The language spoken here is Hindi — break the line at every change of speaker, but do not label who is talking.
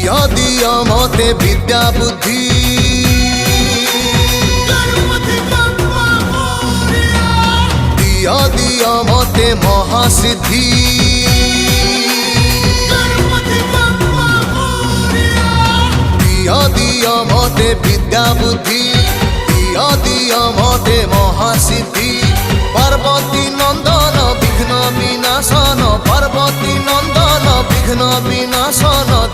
दिया मते विद्या बुद्धि दिया मते महासिद्धि दिया मते विद्या बुद्धि दिया मते महासिद्धि पार्वती नंदन विघ्न विनाशन पार्वती नंदन विघ्न विनाशन